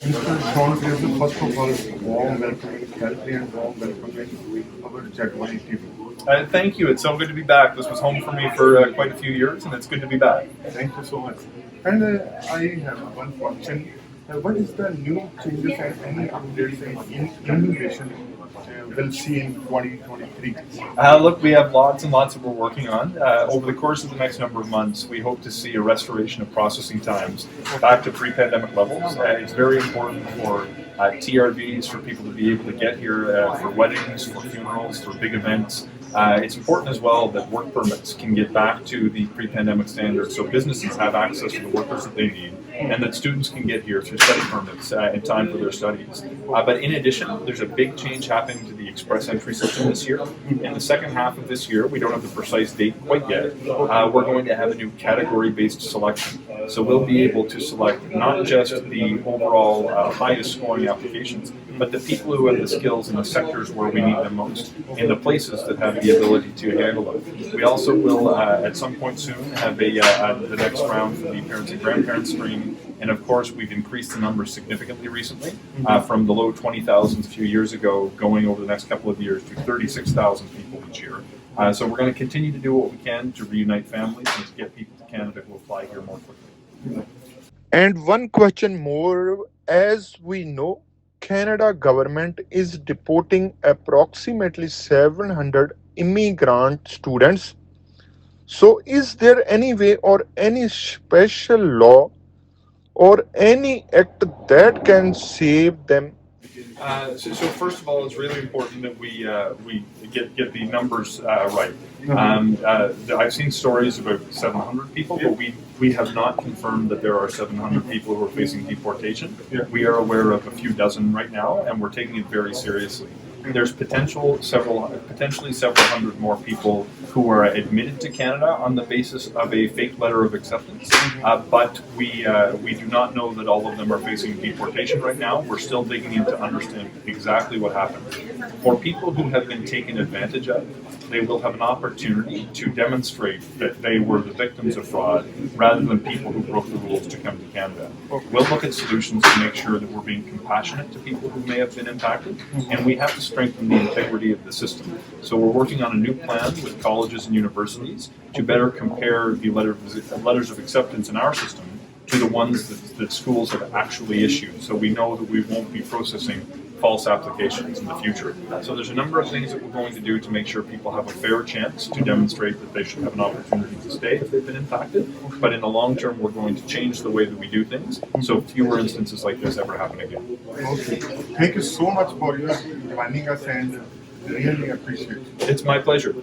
Mr. SeanFraser, first of all, warm welcoming, healthy and warm welcoming our Jagbani team. Thank you. It's so good to be back. This was home for me for quite a few years, and it's good to be back. Thank you so much. And I have one question. What is the new changes and any updates in innovation we'll see in 2023? Look, we have lots and lots that we're working on. Over the course of the next number of months, we hope to see a restoration of processing times back to pre-pandemic levels. It's very important for TRVs, for people to be able to get here for weddings, for funerals, for big events. It's important as well that work permits can get back to the pre-pandemic standards, so businesses have access to the workers that they need, and that students can get here through study permits in time for their studies. But in addition, there's a big change happening to the express entry system this year. In the second half of this year, we don't have the precise date quite yet, we're going to have a new category-based selection. So we'll be able to select not just the overall highest scoring applications, but the people who have the skills in the sectors where we need them most, in the places that have the ability to handle them. We also will, at some point soon, have the next round for the parents and grandparents screening. And of course, we've increased the numbers significantly recently, from the low 20,000s a few years ago, going over the next couple of years to 36,000 people each year. So we're going to continue to do what we can to reunite families and to get people to Canada who apply here more quickly. And one question more, as we know, Canada government is deporting approximately 700 immigrant students. So is there any way or any special law or any act that can save them? So first of all, it's really important that we get the numbers right. I've seen stories about 700 people, but we have not confirmed that there are 700 people who are facing deportation. We are aware of a few dozen right now, and we're taking it very seriously. There's potentially several hundred more people who are admitted to Canada on the basis of a fake letter of acceptance, but we do not know that all of them are facing deportation right now. We're still digging in to understand exactly what happened. For people who have been taken advantage of, they will have an opportunity to demonstrate that they were the victims of fraud rather than people who broke the rules to come to Canada. We'll look at solutions to make sure that we're being compassionate to people who may have been impacted, and we have to strengthen the integrity of the system. So we're working on a new plan with colleges and universities to better compare the letters of acceptance in our system to the ones that schools have actually issued. So we know that we won't be processing false applications in the future. So there's a number of things that we're going to do to make sure people have a fair chance to demonstrate that they should have an opportunity to stay if they've been impacted. But in the long term, we're going to change the way that we do things so fewer instances like this ever happen again. Okay. Thank you so much for your joining us and really appreciate it. It's my pleasure.